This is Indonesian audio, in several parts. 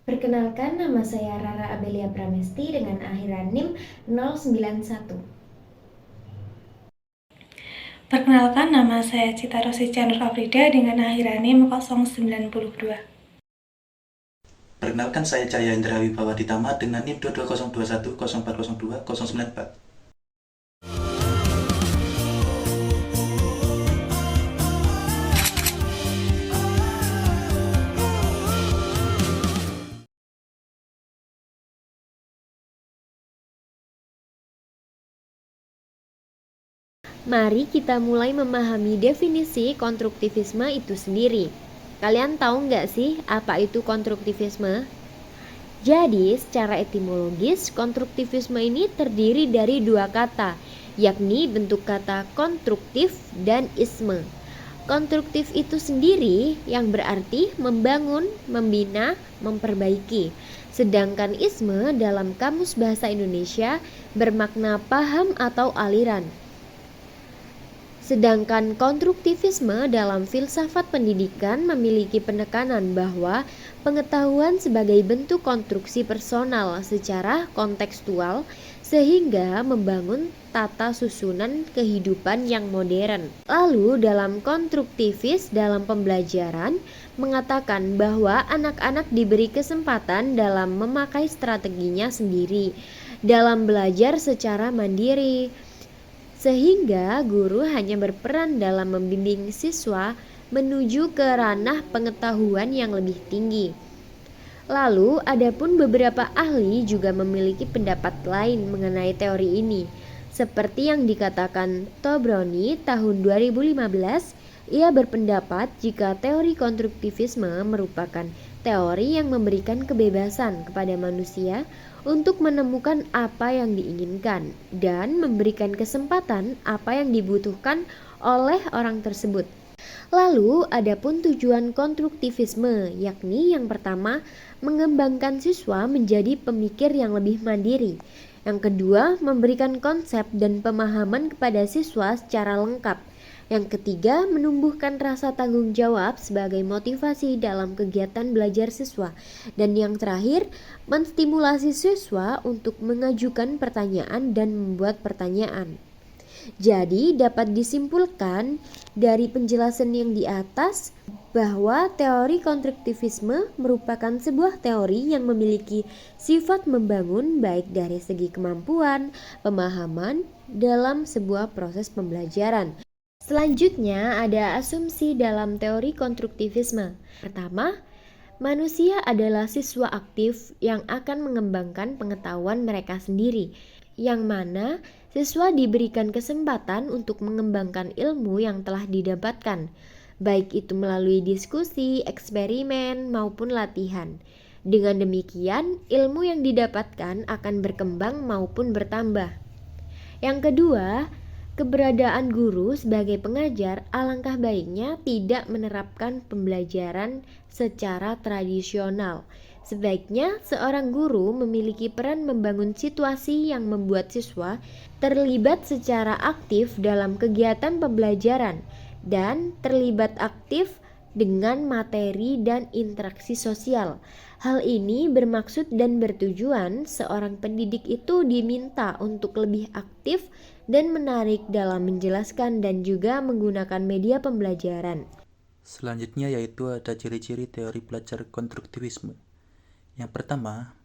Perkenalkan, nama saya Rara Abelia Pramesti dengan akhiran NIM 091. Perkenalkan, nama saya Cita Rosi Chandra Afrida dengan akhiran NIM 092. Perkenalkan, saya Cahya Indra Wibawa Ditama dengan NIM 22021 0402 094. Mari kita mulai memahami definisi konstruktivisme itu sendiri. Kalian tahu nggak sih apa itu konstruktivisme? Jadi, secara etimologis, konstruktivisme ini terdiri dari dua kata, yakni bentuk kata konstruktif dan isme. Konstruktif itu sendiri yang berarti membangun, membina, memperbaiki. Sedangkan isme dalam Kamus Bahasa Indonesia bermakna paham atau aliran. Sedangkan konstruktivisme dalam filsafat pendidikan memiliki penekanan bahwa pengetahuan sebagai bentuk konstruksi personal secara kontekstual sehingga membangun tata susunan kehidupan yang modern. Lalu dalam konstruktivis dalam pembelajaran mengatakan bahwa anak-anak diberi kesempatan dalam memakai strateginya sendiri dalam belajar secara mandiri, sehingga guru hanya berperan dalam membimbing siswa menuju ke ranah pengetahuan yang lebih tinggi. Lalu, adapun beberapa ahli juga memiliki pendapat lain mengenai teori ini. Seperti yang dikatakan Tobroni tahun 2015, ia berpendapat jika teori konstruktivisme merupakan teori yang memberikan kebebasan kepada manusia untuk menemukan apa yang diinginkan dan memberikan kesempatan apa yang dibutuhkan oleh orang tersebut. Lalu, adapun tujuan konstruktivisme, yakni yang pertama, mengembangkan siswa menjadi pemikir yang lebih mandiri. Yang kedua, memberikan konsep dan pemahaman kepada siswa secara lengkap. Yang ketiga, menumbuhkan rasa tanggung jawab sebagai motivasi dalam kegiatan belajar siswa. Dan yang terakhir, menstimulasi siswa untuk mengajukan pertanyaan dan membuat pertanyaan. Jadi dapat disimpulkan dari penjelasan yang di atas bahwa teori konstruktivisme merupakan sebuah teori yang memiliki sifat membangun baik dari segi kemampuan, pemahaman dalam sebuah proses pembelajaran. Selanjutnya ada asumsi dalam teori konstruktivisme. Pertama, manusia adalah siswa aktif yang akan mengembangkan pengetahuan mereka sendiri, yang mana siswa diberikan kesempatan untuk mengembangkan ilmu yang telah didapatkan, baik itu melalui diskusi, eksperimen, maupun latihan. Dengan demikian, ilmu yang didapatkan akan berkembang maupun bertambah. Yang kedua, keberadaan guru sebagai pengajar alangkah baiknya tidak menerapkan pembelajaran secara tradisional. Sebaiknya seorang guru memiliki peran membangun situasi yang membuat siswa terlibat secara aktif dalam kegiatan pembelajaran dan terlibat aktif dengan materi dan interaksi sosial. Hal ini bermaksud dan bertujuan seorang pendidik itu diminta untuk lebih aktif dan menarik dalam menjelaskan dan juga menggunakan media pembelajaran. Selanjutnya yaitu ada ciri-ciri teori belajar konstruktivisme. Yang pertama,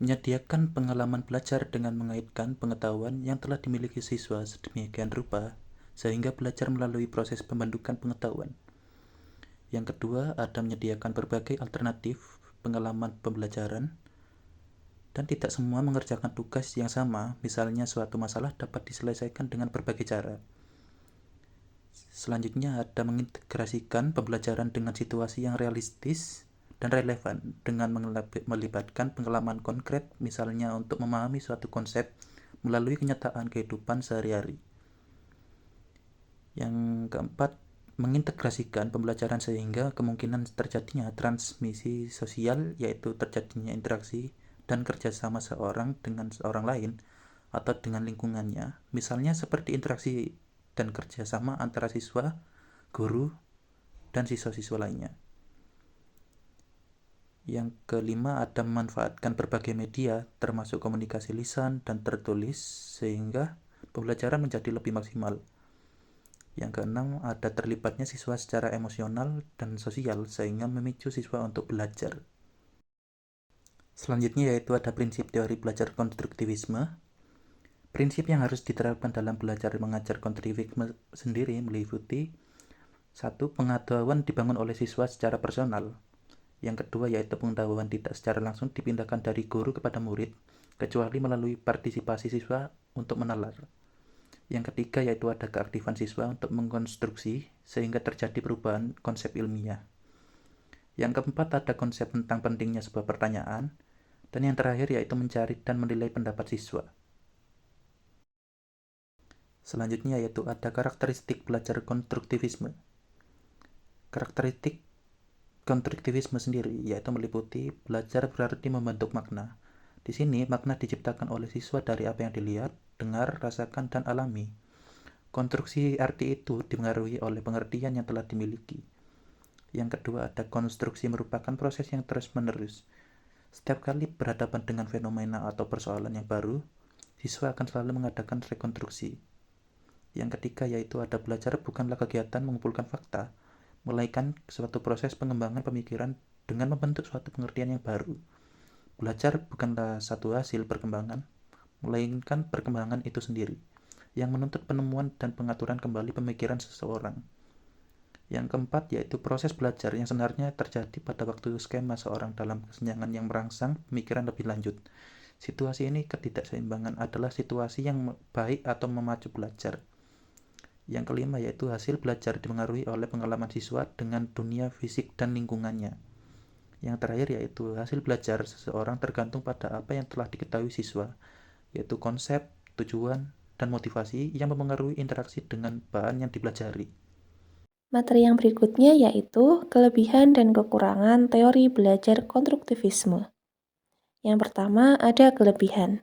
menyediakan pengalaman belajar dengan mengaitkan pengetahuan yang telah dimiliki siswa sedemikian rupa sehingga belajar melalui proses pembentukan pengetahuan. Yang kedua, ada menyediakan berbagai alternatif pengalaman pembelajaran dan tidak semua mengerjakan tugas yang sama, misalnya suatu masalah dapat diselesaikan dengan berbagai cara. Selanjutnya ada mengintegrasikan pembelajaran dengan situasi yang realistis dan relevan dengan melibatkan pengalaman konkret, misalnya untuk memahami suatu konsep melalui kenyataan kehidupan sehari-hari. Yang keempat, mengintegrasikan pembelajaran sehingga kemungkinan terjadinya transmisi sosial, yaitu terjadinya interaksi dan kerjasama seorang dengan seorang lain atau dengan lingkungannya, misalnya seperti interaksi dan kerjasama antara siswa, guru, dan siswa-siswa lainnya. Yang kelima, ada memanfaatkan berbagai media, termasuk komunikasi lisan dan tertulis, sehingga pembelajaran menjadi lebih maksimal. Yang keenam, ada terlibatnya siswa secara emosional dan sosial, sehingga memicu siswa untuk belajar. Selanjutnya yaitu ada prinsip teori belajar konstruktivisme. Prinsip yang harus diterapkan dalam belajar mengajar konstruktivisme sendiri meliputi: 1. Pengetahuan dibangun oleh siswa secara personal. Yang kedua yaitu pengetahuan tidak secara langsung dipindahkan dari guru kepada murid, kecuali melalui partisipasi siswa untuk menalar. Yang ketiga yaitu ada keaktifan siswa untuk mengkonstruksi sehingga terjadi perubahan konsep ilmiah. Yang keempat ada konsep tentang pentingnya sebuah pertanyaan. Dan yang terakhir yaitu mencari dan menilai pendapat siswa. Selanjutnya yaitu ada karakteristik belajar konstruktivisme. Karakteristik konstruktivisme sendiri yaitu meliputi belajar berarti membentuk makna. Di sini makna diciptakan oleh siswa dari apa yang dilihat, dengar, rasakan, dan alami. Konstruksi arti itu dipengaruhi oleh pengertian yang telah dimiliki. Yang kedua ada konstruksi merupakan proses yang terus-menerus. Setiap kali berhadapan dengan fenomena atau persoalan yang baru, siswa akan selalu mengadakan rekonstruksi. Yang ketiga yaitu ada belajar bukanlah kegiatan mengumpulkan fakta, melainkan suatu proses pengembangan pemikiran dengan membentuk suatu pengertian yang baru. Belajar bukanlah satu hasil perkembangan, melainkan perkembangan itu sendiri, yang menuntut penemuan dan pengaturan kembali pemikiran seseorang. Yang keempat yaitu proses belajar yang sebenarnya terjadi pada waktu skema seorang dalam kesenjangan yang merangsang pemikiran lebih lanjut. Situasi ini ketidakseimbangan adalah situasi yang baik atau memacu belajar. Yang kelima yaitu hasil belajar dipengaruhi oleh pengalaman siswa dengan dunia fisik dan lingkungannya. Yang terakhir yaitu hasil belajar seseorang tergantung pada apa yang telah diketahui siswa, yaitu konsep, tujuan, dan motivasi yang mempengaruhi interaksi dengan bahan yang dipelajari. Materi yang berikutnya yaitu kelebihan dan kekurangan teori belajar konstruktivisme. Yang pertama ada kelebihan.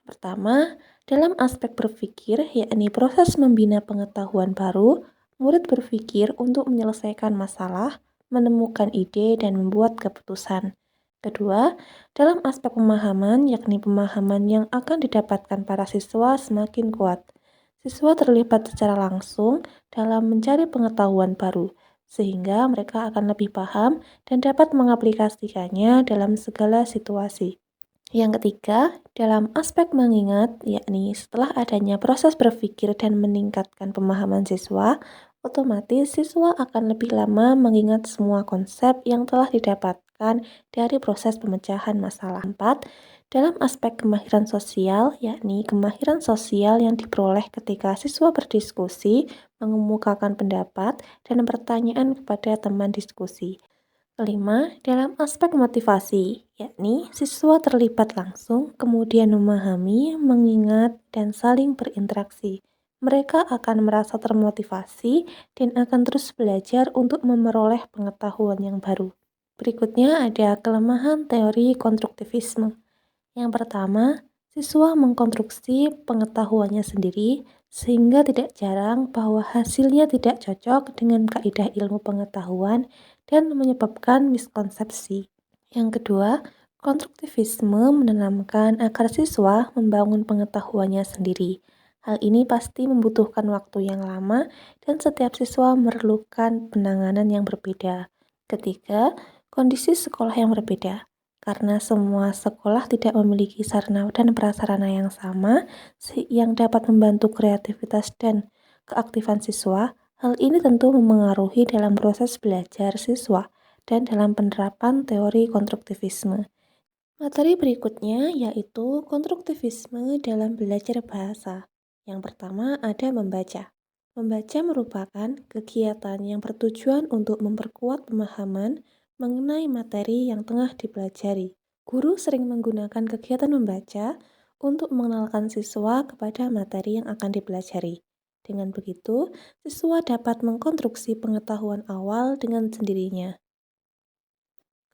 Pertama, dalam aspek berpikir, yakni proses membina pengetahuan baru, murid berpikir untuk menyelesaikan masalah, menemukan ide, dan membuat keputusan. Kedua, dalam aspek pemahaman, yakni pemahaman yang akan didapatkan para siswa semakin kuat. Siswa terlibat secara langsung dalam mencari pengetahuan baru, sehingga mereka akan lebih paham dan dapat mengaplikasikannya dalam segala situasi. Yang ketiga, dalam aspek mengingat, yakni setelah adanya proses berpikir dan meningkatkan pemahaman siswa, otomatis siswa akan lebih lama mengingat semua konsep yang telah didapatkan dari proses pemecahan masalah. 4. Dalam aspek kemahiran sosial, yakni kemahiran sosial yang diperoleh ketika siswa berdiskusi, mengemukakan pendapat, dan pertanyaan kepada teman diskusi. Kelima, dalam aspek motivasi, yakni siswa terlibat langsung, kemudian memahami, mengingat, dan saling berinteraksi. Mereka akan merasa termotivasi dan akan terus belajar untuk memperoleh pengetahuan yang baru. Berikutnya ada kelemahan teori konstruktivisme. Yang pertama, siswa mengkonstruksi pengetahuannya sendiri sehingga tidak jarang bahwa hasilnya tidak cocok dengan kaidah ilmu pengetahuan dan menyebabkan miskonsepsi. Yang kedua, konstruktivisme menanamkan agar siswa membangun pengetahuannya sendiri. Hal ini pasti membutuhkan waktu yang lama dan setiap siswa memerlukan penanganan yang berbeda. Ketiga, kondisi sekolah yang berbeda. Karena semua sekolah tidak memiliki sarana dan prasarana yang sama yang dapat membantu kreativitas dan keaktifan siswa, hal ini tentu memengaruhi dalam proses belajar siswa dan dalam penerapan teori konstruktivisme. Materi berikutnya yaitu konstruktivisme dalam belajar bahasa. Yang pertama ada membaca. Membaca merupakan kegiatan yang bertujuan untuk memperkuat pemahaman mengenai materi yang tengah dipelajari. Guru sering menggunakan kegiatan membaca untuk mengenalkan siswa kepada materi yang akan dipelajari. Dengan begitu, siswa dapat mengkonstruksi pengetahuan awal dengan sendirinya.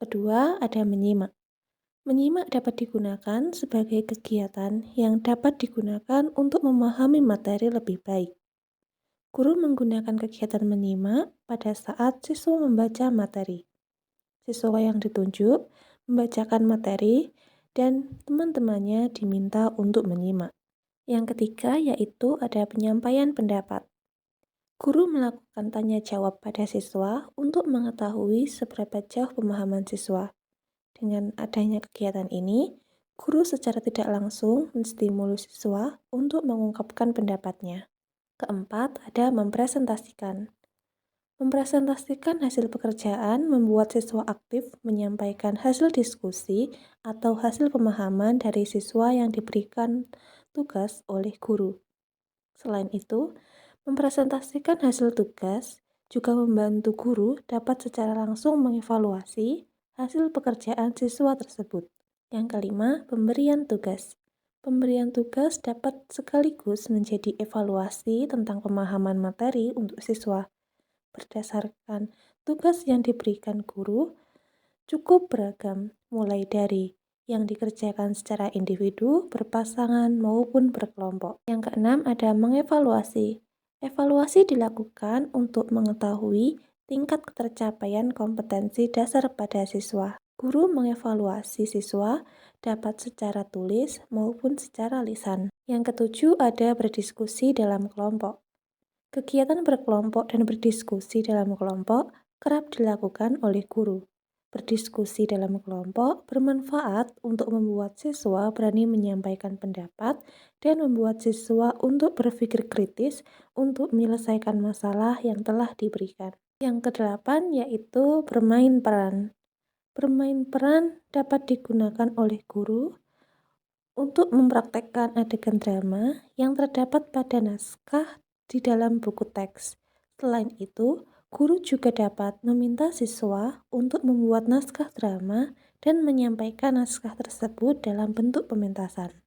Kedua, ada menyimak. Menyimak dapat digunakan sebagai kegiatan yang dapat digunakan untuk memahami materi lebih baik. Guru menggunakan kegiatan menyimak pada saat siswa membaca materi. Siswa yang ditunjuk membacakan materi dan teman-temannya diminta untuk menyimak. Yang ketiga yaitu ada penyampaian pendapat. Guru melakukan tanya jawab pada siswa untuk mengetahui seberapa jauh pemahaman siswa. Dengan adanya kegiatan ini, guru secara tidak langsung menstimulus siswa untuk mengungkapkan pendapatnya. Keempat, ada mempresentasikan. Mempresentasikan hasil pekerjaan membuat siswa aktif menyampaikan hasil diskusi atau hasil pemahaman dari siswa yang diberikan tugas oleh guru. Selain itu, mempresentasikan hasil tugas juga membantu guru dapat secara langsung mengevaluasi hasil pekerjaan siswa tersebut. Yang kelima, pemberian tugas. Pemberian tugas dapat sekaligus menjadi evaluasi tentang pemahaman materi untuk siswa. Berdasarkan tugas yang diberikan guru, cukup beragam, mulai dari yang dikerjakan secara individu, berpasangan, maupun berkelompok. Yang keenam ada mengevaluasi. Evaluasi dilakukan untuk mengetahui tingkat ketercapaian kompetensi dasar pada siswa. Guru mengevaluasi siswa dapat secara tulis maupun secara lisan. Yang ketujuh ada berdiskusi dalam kelompok. Kegiatan berkelompok dan berdiskusi dalam kelompok kerap dilakukan oleh guru. Berdiskusi dalam kelompok bermanfaat untuk membuat siswa berani menyampaikan pendapat dan membuat siswa untuk berpikir kritis untuk menyelesaikan masalah yang telah diberikan. Yang kedelapan yaitu bermain peran. Bermain peran dapat digunakan oleh guru untuk mempraktekkan adegan drama yang terdapat pada naskah di dalam buku teks. Selain itu, guru juga dapat meminta siswa untuk membuat naskah drama dan menyampaikan naskah tersebut dalam bentuk pementasan.